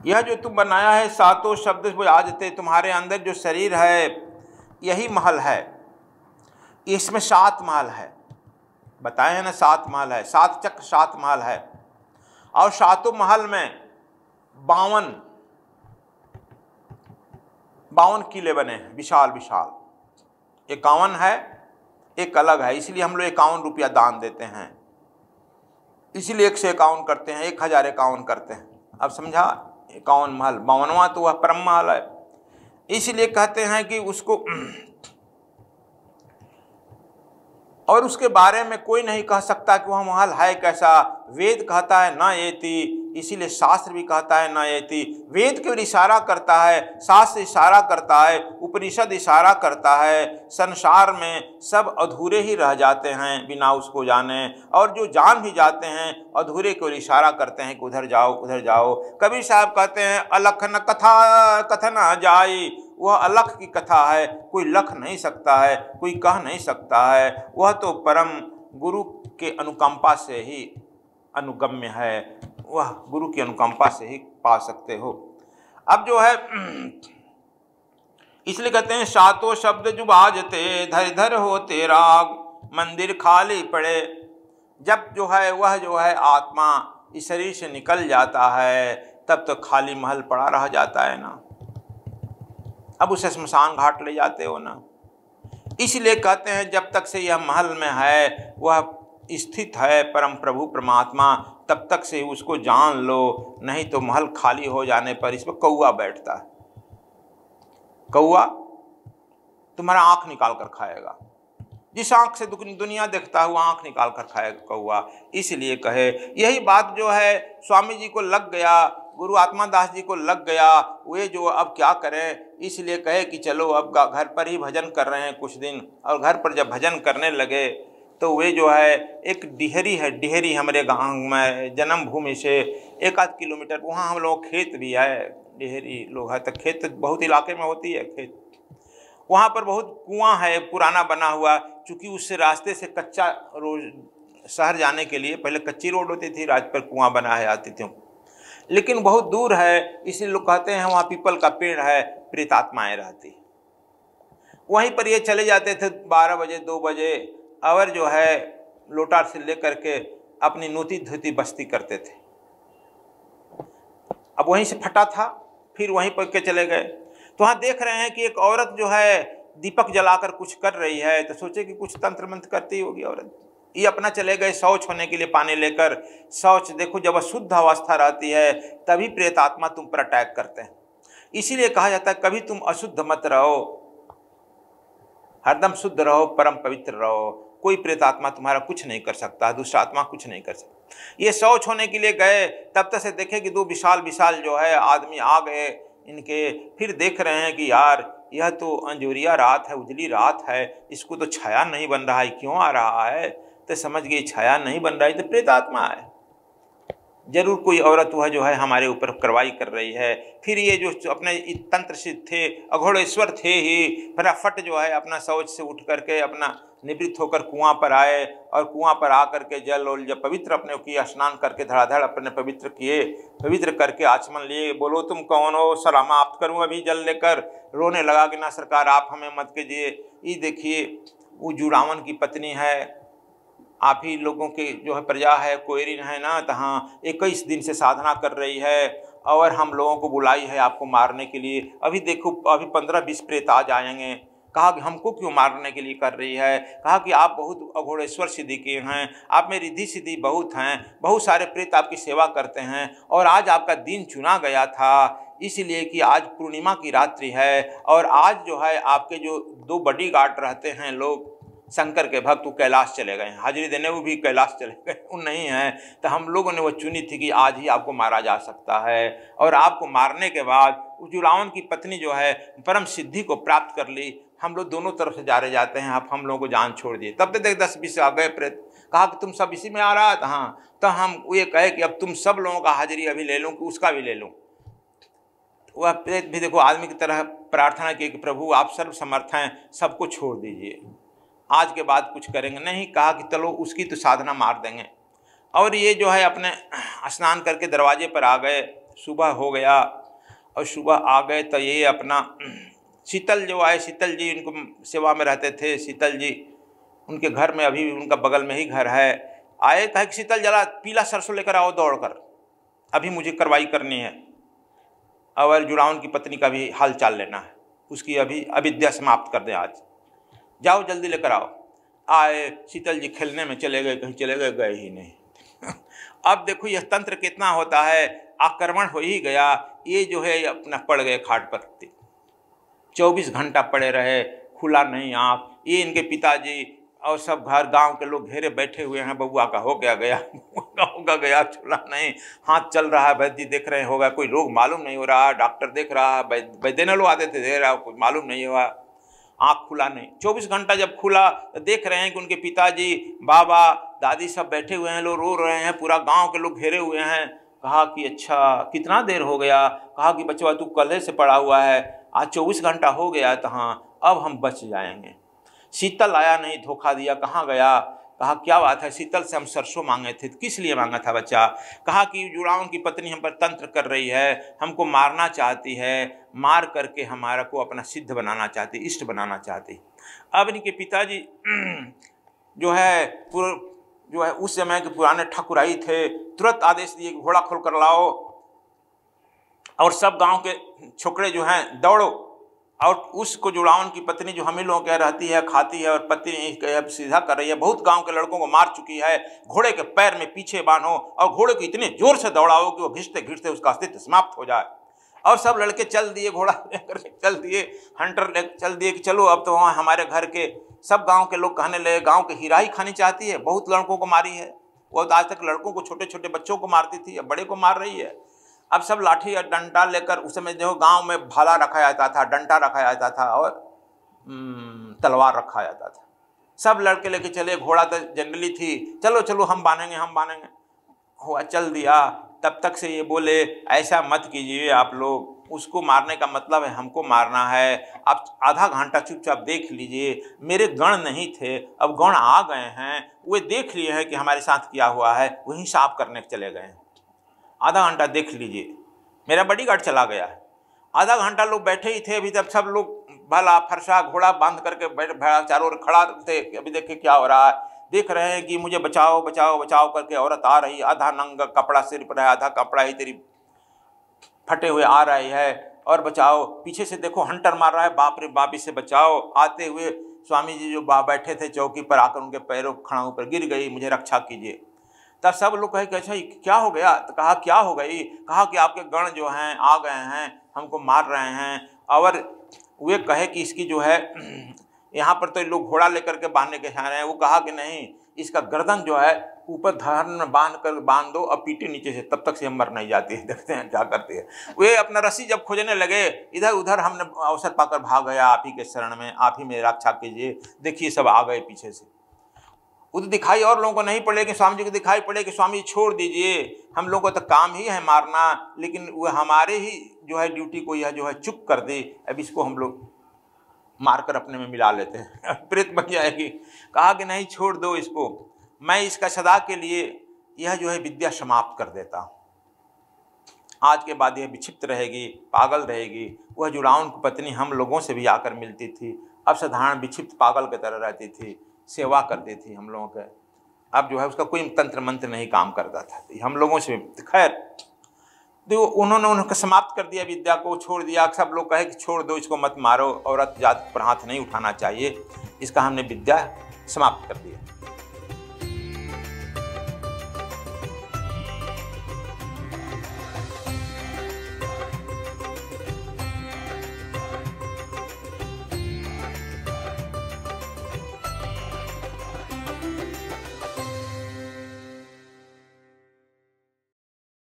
यह जो तुम बनाया है सातों शब्द वो आजते, तुम्हारे अंदर जो शरीर है यही महल है। इसमें 7 महल है, बताए हैं ना, 7 महल है, 7 चक्र 7 महल है। और 7 महल में 52 किले बने हैं, विशाल विशाल। 51 है, एक अलग है, इसलिए हम लोग 51 रुपया दान देते हैं, इसलिए 151 करते हैं, 1051 करते हैं। अब समझा, 51 महल, 52वां तो वह परम महल है। इसलिए कहते हैं कि उसको और उसके बारे में कोई नहीं कह सकता कि वह महल है कैसा। वेद कहता है न एति, इसीलिए शास्त्र भी कहता है न एति। वेद केवल इशारा करता है, शास्त्र इशारा करता है, उपनिषद इशारा करता है। संसार में सब अधूरे ही रह जाते हैं बिना उसको जाने, और जो जान भी जाते हैं अधूरे केवल इशारा करते हैं कि उधर जाओ उधर जाओ। कबीर साहब कहते हैं अलख न कथा कथन जाई, वह अलख की कथा है, कोई लख नहीं सकता है, कोई कह नहीं सकता है। वह तो परम गुरु के अनुकंपा से ही अनुगम्य है, वह गुरु की अनुकंपा से ही पा सकते हो। अब जो है इसलिए कहते हैं सातों शब्द जो बाजते धर धर होते राग, मंदिर खाली पड़े। जब जो है वह जो है आत्मा इस शरीर से निकल जाता है तब तो खाली महल पड़ा रह जाता है ना। अब उसे स्मशान घाट ले जाते हो ना। इसलिए कहते हैं जब तक से यह महल में है, वह स्थित है परम प्रभु परमात्मा, तब तक से उसको जान लो, नहीं तो महल खाली हो जाने पर इसमें कौआ बैठता है। कौआ तुम्हारा आंख निकाल कर खाएगा, जिस आंख से दुनिया देखता है वो आंख निकाल कर खाएगा कौआ। इसलिए कहे यही बात जो है स्वामी जी को लग गया, गुरु आत्मादास जी को लग गया, वे जो अब क्या करें, इसलिए कहे कि चलो अब घर पर ही भजन कर रहे हैं कुछ दिन। और घर पर जब भजन करने लगे तो वे जो है एक डिहरी है, डिहरी हमारे गाँव में जन्मभूमि से 1-8 किलोमीटर, वहाँ हम लोग खेत भी है, डिहरी लोग है तो खेत बहुत इलाके में होती है खेत। वहाँ पर बहुत कुआं है पुराना बना हुआ, चूँकि उस रास्ते से कच्चा रोज शहर जाने के लिए पहले कच्ची रोड होती थी, राज पर कुआं बना है आती थी, लेकिन बहुत दूर है। इसलिए लोग कहते हैं वहाँ पीपल का पेड़ है, प्रेतात्माएं रहती। वहीं पर ये चले जाते थे 12 बजे 2 बजे, और जो है लोटा से लेकर के अपनी नूती धोती बस्ती करते थे। अब वहीं से फटा था, फिर वहीं पर के चले गए। तो वहाँ देख रहे हैं कि एक औरत जो है दीपक जलाकर कुछ कर रही है, तो सोचे कि कुछ तंत्र मंत्र करती होगी औरत। ये अपना चले गए शौच होने के लिए पानी लेकर। शौच देखो जब शुद्ध अवस्था रहती है तभी प्रेत आत्मा तुम पर अटैक करते हैं। इसीलिए कहा जाता है कभी तुम अशुद्ध मत रहो, हरदम शुद्ध रहो, परम पवित्र रहो। कोई प्रेत आत्मा तुम्हारा कुछ नहीं कर सकता, दुष्ट आत्मा कुछ नहीं कर सकता। ये शौच होने के लिए गए, तब तक से देखे कि 2 विशाल विशाल जो है आदमी आ गए इनके। फिर देख रहे हैं कि यार यह तो अंजोरिया रात है, उजली रात है, इसको तो छाया नहीं बन रहा है, क्यों आ रहा है? तो समझ गई छाया नहीं बन रही तो प्रेत आत्मा है, जरूर कोई औरत वह जो है हमारे ऊपर कार्रवाई कर रही है। फिर ये जो अपने तंत्र सिद्ध थे, अघोड़ेश्वर थे ही, फटाफट जो है अपना शौच से उठ करके अपना निवृत्त होकर कुआं पर आए, और कुआं पर आकर के जल और जब पवित्र अपने किया, स्नान करके धड़ाधड़ अपने पवित्र किए, पवित्र करके आचमन लिए। बोलो तुम कौन हो, सलामत करूँ अभी जल लेकर। रोने लगा कि ना सरकार आप हमें मत कीजिए, ये देखिए वो जुड़ावन की पत्नी है, आप ही लोगों के जो है प्रजा है, कोयरिन है ना, तो हाँ 21 दिन से साधना कर रही है और हम लोगों को बुलाई है आपको मारने के लिए। अभी देखो अभी 15-20 प्रेत आ जाएंगे। कहा कि हमको क्यों मारने के लिए कर रही है? कहा कि आप बहुत अघोड़ेश्वर सिद्धि के हैं, आप में रिद्धि सिद्धि बहुत हैं, बहुत सारे प्रेत आपकी सेवा करते हैं, और आज आपका दिन चुना गया था इसलिए कि आज पूर्णिमा की रात्रि है, और आज जो है आपके जो 2 बॉडीगार्ड रहते हैं लोग शंकर के भक्त, वो कैलाश चले गए हैं हाजिरी देने, वो भी कैलाश चले गए, वो नहीं है। तो हम लोगों ने वो चुनी थी कि आज ही आपको मारा जा सकता है, और आपको मारने के बाद जुड़ावन की पत्नी जो है परम सिद्धि को प्राप्त कर ली। हम लोग दोनों तरफ से जा रहे जाते हैं, आप हम लोगों को जान छोड़ दिए। तब तक देख 10-20 आ गए प्रेत। कहा कि तुम सब इसी में आ रहा है? हाँ। तो हम ये कहे कि अब तुम सब लोगों का हाजिरी अभी ले लूँ कि उसका भी ले लूँ? वह प्रेत भी देखो आदमी की तरह प्रार्थना की कि प्रभु आप सर्व समर्थ हैं, सबको छोड़ दीजिए, आज के बाद कुछ करेंगे नहीं। कहा कि चलो उसकी तो साधना मार देंगे। और ये जो है अपने स्नान करके दरवाजे पर आ गए, सुबह हो गया और सुबह आ गए तो ये अपना शीतल जो आए, शीतल जी उनको सेवा में रहते थे, शीतल जी उनके घर में अभी उनका बगल में ही घर है। आए कहे कि शीतल जरा पीला सरसों लेकर आओ दौड़ कर, अभी मुझे कार्रवाई करनी है और जुड़ावन की पत्नी का भी हाल चाल लेना है, उसकी अभी अविद्या समाप्त कर दें आज, जाओ जल्दी लेकर आओ। आए शीतल जी खेलने में चले गए, कहीं चले गए, गए ही नहीं। अब देखो यह तंत्र कितना होता है, आक्रमण हो ही गया, ये जो है अपना पड़ गए खाट पर, 24 घंटा पड़े रहे, खुला नहीं आँख। ये इनके पिताजी और सब घर गांव के लोग घेरे बैठे हुए हैं, बबुआ का हो गया गया, होगा गया, छुला नहीं, हाथ चल रहा है, वैद्य जी देख रहे होगा, कोई रोग मालूम नहीं हो रहा, डॉक्टर देख रहा है, वैद्य लोग आते थे, दे रहा कुछ मालूम नहीं हुआ, आँख खुला नहीं। 24 घंटा जब खुला तो देख रहे हैं कि उनके पिताजी, बाबा, दादी सब बैठे हुए हैं, लोग रो रहे हैं, पूरा गाँव के लोग घेरे हुए हैं। कहा कि अच्छा कितना देर हो गया? कहा कि बच्चा तू कल से पड़ा हुआ है, आज 24 घंटा हो गया, तो हाँ अब हम बच जाएंगे। शीतल आया नहीं, धोखा दिया, कहाँ गया? कहा क्या बात है? शीतल से हम सरसों मांगे थे। किस लिए मांगा था बच्चा? कहा कि जुड़ावन की पत्नी हम पर तंत्र कर रही है, हमको मारना चाहती है, मार करके हमारा को अपना सिद्ध बनाना चाहती, इष्ट बनाना चाहती। अब इनके पिताजी जो है उस समय के पुराने ठकुराई थे, तुरंत आदेश दिए कि घोड़ा खोल कर लाओ और सब गांव के छोकरे जो हैं दौड़ो, और उसको जुड़ावन की पत्नी जो हम ही लोगों के रहती है, खाती है और पत्नी सीधा कर रही है, बहुत गांव के लड़कों को मार चुकी है, घोड़े के पैर में पीछे बांधो और घोड़े को इतने जोर से दौड़ाओ कि वो घिसते घिसते उसका अस्तित्व समाप्त हो जाए। और सब लड़के चल दिए, घोड़ा लेकर चल दिए, हंटर ले चल दिए कि चलो अब तो वहाँ हमारे घर के सब गांव के लोग कहने लगे गांव की हीरा ही खानी चाहती है, बहुत लड़कों को मारी है, वो आज तक लड़कों को, छोटे छोटे बच्चों को मारती थी, अब बड़े को मार रही है। अब सब लाठी और डंडा लेकर, उस समय जो गांव में भाला रखा जाता था, डंडा रखा जाता था और तलवार रखा जाता था, सब लड़के लेके चले। घोड़ा तो जनरली थी, चलो चलो हम बांधेंगे, हम बांधेंगे, हुआ चल दिया। तब तक से ये बोले ऐसा मत कीजिए आप लोग, उसको मारने का मतलब है हमको मारना है, आप आधा घंटा चुपचाप देख लीजिए। मेरे गण नहीं थे, अब गण आ गए हैं, वे देख लिए हैं कि हमारे साथ क्या हुआ है, वहीं साफ करने चले गए हैं, आधा घंटा देख लीजिए। मेरा बॉडीगार्ड चला गया है, आधा घंटा लोग बैठे ही थे, अभी तक सब लोग भला फरसा घोड़ा बांध करके बैठा चारों ओर खड़ा थे, अभी देखिए क्या हो रहा है। देख रहे हैं कि मुझे बचाओ बचाओ बचाओ करके औरत आ रही, आधा नंग कपड़ा सिर पर है, आधा कपड़ा ही तेरी फटे हुए आ रही है, और बचाओ। पीछे से देखो हंटर मार रहा है, बाप रे बाप इससे बचाओ। आते हुए स्वामी जी जो बैठे थे चौकी पर, आकर उनके पैरों खड़ाओं पर गिर गई, मुझे रक्षा कीजिए। तब सब लोग कहे कि अच्छा क्या हो गया? तो कहा क्या हो गई? कहा कि आपके गण जो हैं आ गए हैं, हमको मार रहे हैं। और वे कहे कि इसकी जो है यहाँ पर तो लोग घोड़ा लेकर के बांधने के चाह रहे हैं। वो कहा कि नहीं, इसका गर्दन जो है ऊपर धरन में बांध दो और पीटे नीचे से, तब तक से हम मर नहीं जाती है। देखते हैं क्या करते हैं। वे अपना रस्सी जब खोजने लगे, इधर उधर हमने अवसर पाकर भाग गया, आप ही के शरण में, आप ही मेरी रक्षा कीजिए। देखिए सब आ गए पीछे से। उधर दिखाई और लोगों को नहीं पड़े कि स्वामी जी को दिखाई पड़े कि स्वामी जी छोड़ दीजिए, हम लोगों को तो काम ही है मारना, लेकिन वह हमारे ही जो है ड्यूटी को यह जो है चुप कर दे, अब इसको हम लोग मारकर अपने में मिला लेते हैं, प्रेत बन जाएगी। कहा कि नहीं छोड़ दो इसको, मैं इसका सदा के लिए यह जो है विद्या समाप्त कर देता हूँ। आज के बाद यह विक्षिप्त रहेगी, पागल रहेगी। वह जुड़ावन की पत्नी हम लोगों से भी आकर मिलती थी, अब साधारण विक्षिप्त पागल की तरह रहती थी, सेवा करती थी हम लोगों के। अब जो है उसका कोई तंत्र मंत्र नहीं काम करता था, हम लोगों से। खैर तो उन्होंने उनको समाप्त कर दिया, विद्या को छोड़ दिया। सब लोग कहे कि छोड़ दो इसको, मत मारो, औरत जात पर हाथ नहीं उठाना चाहिए। इसका हमने विद्या समाप्त कर दिया।